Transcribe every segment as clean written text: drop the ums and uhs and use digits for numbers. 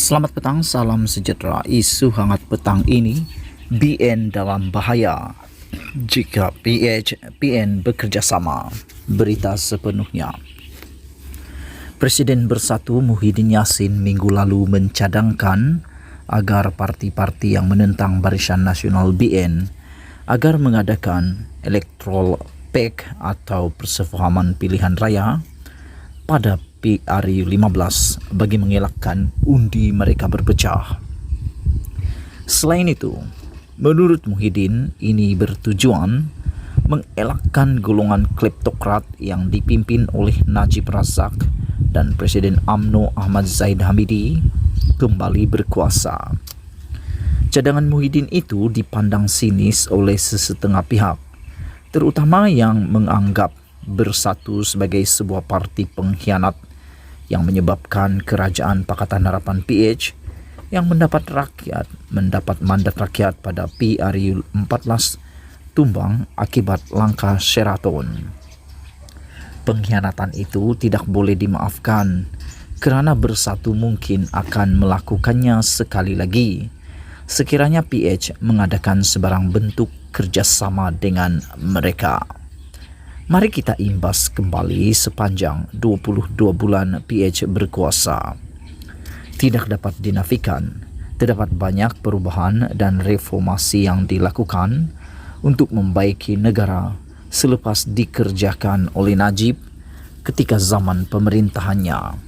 Selamat petang, salam sejahtera. Isu hangat petang ini, BN dalam bahaya jika PN bekerjasama. Berita sepenuhnya. Presiden Bersatu Muhyiddin Yassin minggu lalu mencadangkan agar parti-parti yang menentang Barisan Nasional BN agar mengadakan electoral pact atau persefahaman pilihan raya pada PRU 15 bagi mengelakkan undi mereka berpecah. Selain itu, menurut Muhyiddin, ini bertujuan mengelakkan golongan kleptokrat yang dipimpin oleh Najib Razak dan Presiden UMNO Ahmad Zahid Hamidi kembali berkuasa. Cadangan Muhyiddin itu dipandang sinis oleh sesetengah pihak, terutama yang menganggap Bersatu sebagai sebuah parti pengkhianat yang menyebabkan Kerajaan Pakatan Harapan PH yang mendapat mandat rakyat pada PRU 14 tumbang akibat langkah Sheraton. Pengkhianatan itu tidak boleh dimaafkan kerana Bersatu mungkin akan melakukannya sekali lagi sekiranya PH mengadakan sebarang bentuk kerjasama dengan mereka. Mari kita imbas kembali sepanjang 22 bulan PH berkuasa. Tidak dapat dinafikan, terdapat banyak perubahan dan reformasi yang dilakukan untuk membaiki negara selepas dikerjakan oleh Najib ketika zaman pemerintahannya.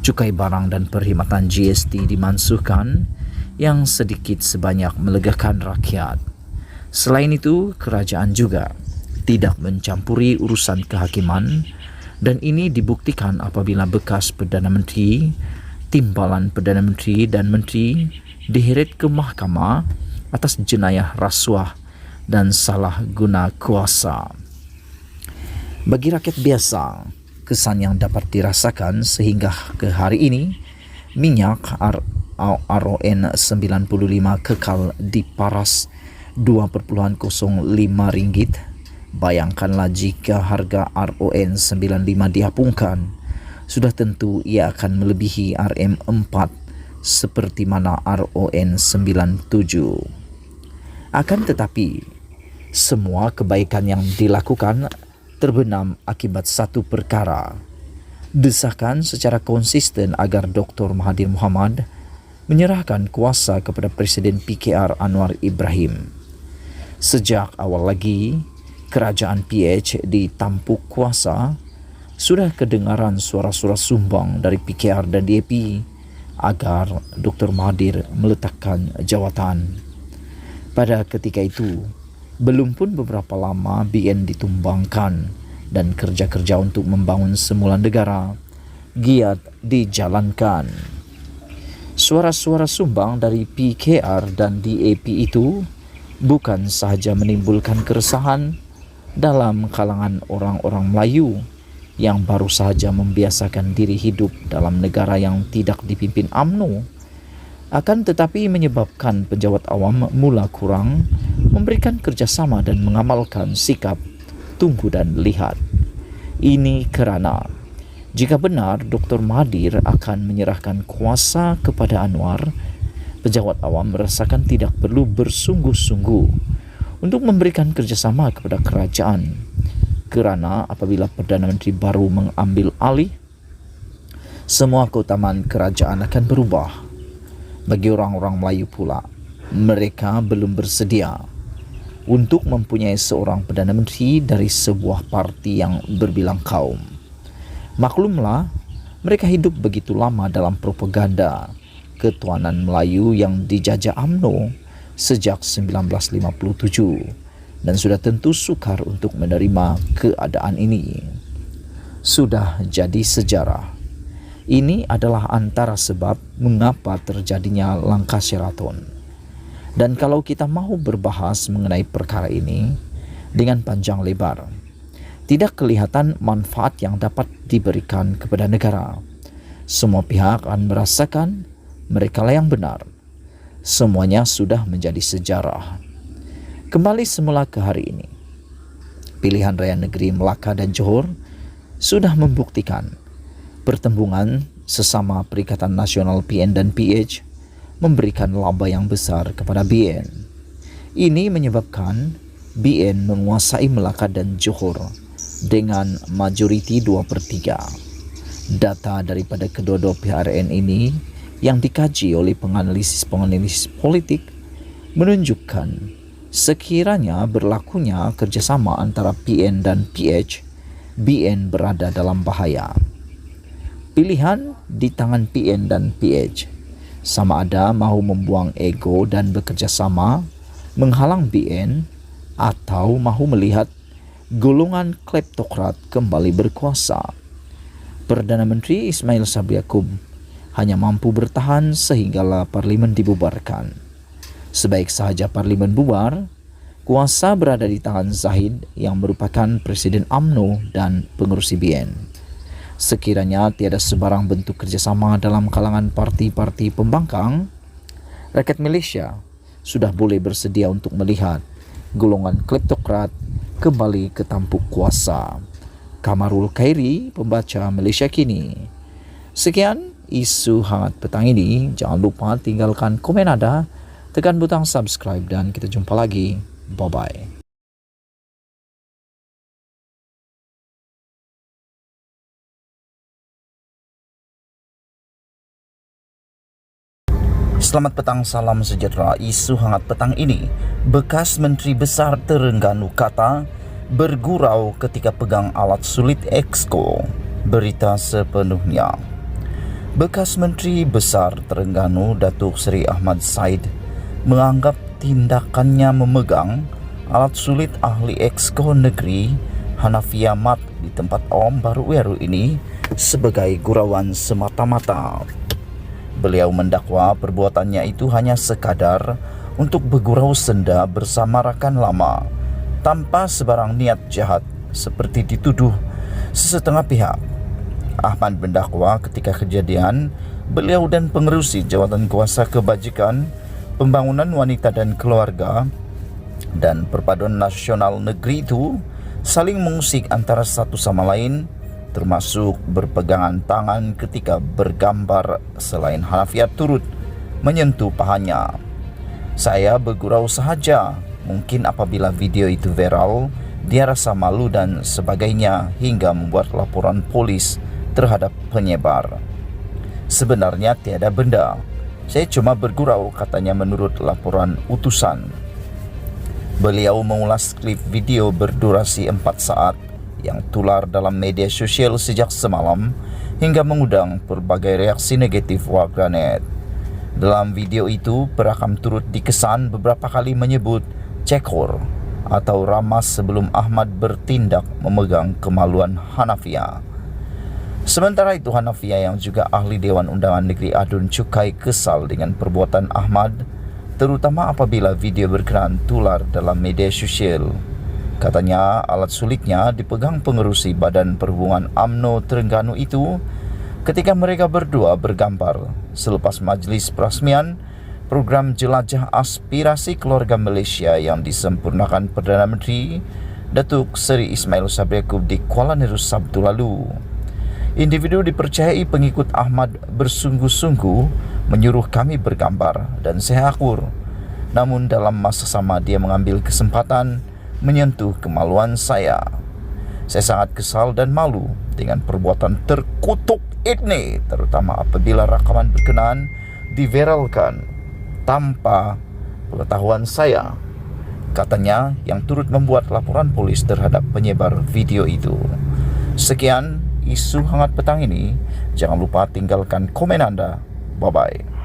Cukai barang dan perkhidmatan GST dimansuhkan yang sedikit sebanyak melegakan rakyat. Selain itu, kerajaan juga tidak mencampuri urusan kehakiman dan ini dibuktikan apabila bekas Perdana Menteri, timbalan Perdana Menteri dan Menteri diheret ke mahkamah atas jenayah rasuah dan salah guna kuasa. Bagi rakyat biasa, kesan yang dapat dirasakan sehingga ke hari ini, minyak RON 95 kekal di paras Rp2.05. Bayangkanlah jika harga RON 95 diapungkan, sudah tentu ia akan melebihi RM4 seperti mana RON 97. Akan tetapi, semua kebaikan yang dilakukan terbenam akibat satu perkara. Desakan secara konsisten agar Dr. Mahathir Mohamad menyerahkan kuasa kepada Presiden PKR Anwar Ibrahim. Sejak awal lagi, kerajaan PH ditampuk kuasa, sudah kedengaran suara-suara sumbang dari PKR dan DAP agar Dr. Mahathir meletakkan jawatan. Pada ketika itu, belum pun beberapa lama BN ditumbangkan dan kerja-kerja untuk membangun semula negara giat dijalankan. Suara-suara sumbang dari PKR dan DAP itu bukan sahaja menimbulkan keresahan dalam kalangan orang-orang Melayu yang baru sahaja membiasakan diri hidup dalam negara yang tidak dipimpin UMNO, akan tetapi menyebabkan pejabat awam mula kurang memberikan kerjasama dan mengamalkan sikap tunggu dan lihat. Ini kerana jika benar Dr. Mahathir akan menyerahkan kuasa kepada Anwar, pejabat awam merasakan tidak perlu bersungguh-sungguh untuk memberikan kerjasama kepada kerajaan kerana apabila Perdana Menteri baru mengambil alih, semua keutamaan kerajaan akan berubah. Bagi orang-orang Melayu pula, mereka belum bersedia untuk mempunyai seorang Perdana Menteri dari sebuah parti yang berbilang kaum. Maklumlah, mereka hidup begitu lama dalam propaganda ketuanan Melayu yang dijajah UMNO sejak 1957 dan sudah tentu sukar untuk menerima keadaan ini. Sudah jadi sejarah. Ini adalah antara sebab mengapa terjadinya langkah Sheraton. Dan kalau kita mahu berbahas mengenai perkara ini dengan panjang lebar, tidak kelihatan manfaat yang dapat diberikan kepada negara. Semua pihak akan merasakan merekalah yang benar. Semuanya sudah menjadi sejarah. Kembali semula ke hari ini. Pilihan raya negeri Melaka dan Johor sudah membuktikan pertembungan sesama Perikatan Nasional PN dan PH memberikan laba yang besar kepada BN. Ini menyebabkan BN menguasai Melaka dan Johor dengan majoriti 2/3. Data daripada kedua-dua PRN ini yang dikaji oleh penganalisis politik menunjukkan sekiranya berlakunya kerjasama antara PN dan PH, BN berada dalam bahaya. Pilihan di tangan PN dan PH, sama ada mahu membuang ego dan bekerjasama menghalang BN atau mahu melihat golongan kleptokrat kembali berkuasa. Perdana Menteri Ismail Sabri Yaakob hanya mampu bertahan sehinggalah parlimen dibubarkan. Sebaik sahaja parlimen bubar, kuasa berada di tangan Zahid yang merupakan Presiden UMNO dan pengerusi BN. Sekiranya tiada sebarang bentuk kerjasama dalam kalangan parti-parti pembangkang, rakyat Malaysia sudah boleh bersedia untuk melihat golongan kleptokrat kembali ke tampuk kuasa. Kamarul Khairi, pembaca Malaysia Kini. Sekian isu hangat petang ini. Jangan lupa tinggalkan komen anda, tekan butang subscribe dan kita jumpa lagi. Bye-bye. Selamat petang, salam sejahtera. Isu hangat petang ini, bekas Menteri Besar Terengganu kata bergurau ketika pegang alat sulit Exco. Berita sepenuhnya. Bekas Menteri Besar Terengganu Datuk Seri Ahmad Said menganggap tindakannya memegang alat sulit ahli Exco Negeri Hanafiah Mat di tempat awam baru ini sebagai gurauan semata-mata. Beliau mendakwa perbuatannya itu hanya sekadar untuk bergurau senda bersama rakan lama tanpa sebarang niat jahat seperti dituduh sesetengah pihak. Ahmad mendakwa ketika kejadian, beliau dan pengerusi Jawatan Kuasa Kebajikan, Pembangunan Wanita dan Keluarga dan Perpaduan Nasional Negeri itu saling mengusik antara satu sama lain, termasuk berpegangan tangan ketika bergambar selain Hanafiah turut menyentuh pahanya. Saya bergurau sahaja. Mungkin apabila video itu viral, dia rasa malu dan sebagainya hingga membuat laporan polis terhadap penyebar. Sebenarnya tiada benda. Saya cuma bergurau, katanya menurut laporan utusan. Beliau mengulas klip video berdurasi 4 saat yang tular dalam media sosial sejak semalam hingga mengundang berbagai reaksi negatif warganet. Dalam video itu, perakam turut dikesan beberapa kali menyebut cekor atau ramas sebelum Ahmad bertindak memegang kemaluan Hanafiah. Sementara itu, Hanafiah yang juga ahli Dewan Undangan Negeri Adun Cukai kesal dengan perbuatan Ahmad, terutama apabila video berkenaan tular dalam media sosial. Katanya alat sulitnya dipegang pengerusi Badan Perhubungan UMNO Terengganu itu ketika mereka berdua bergambar selepas majlis perasmian program Jelajah Aspirasi Keluarga Malaysia yang disempurnakan Perdana Menteri Datuk Seri Ismail Sabri Yaakob di Kuala Nerus Sabtu lalu. Individu dipercayai pengikut Ahmad bersungguh-sungguh menyuruh kami bergambar dan saya akur. Namun dalam masa sama dia mengambil kesempatan menyentuh kemaluan saya. Saya sangat kesal dan malu dengan perbuatan terkutuk ini, terutama apabila rakaman berkenaan diviralkan tanpa pengetahuan saya, katanya yang turut membuat laporan polis terhadap penyebar video itu. Sekian isu hangat petang ini. Jangan lupa tinggalkan komen anda. Bye-bye.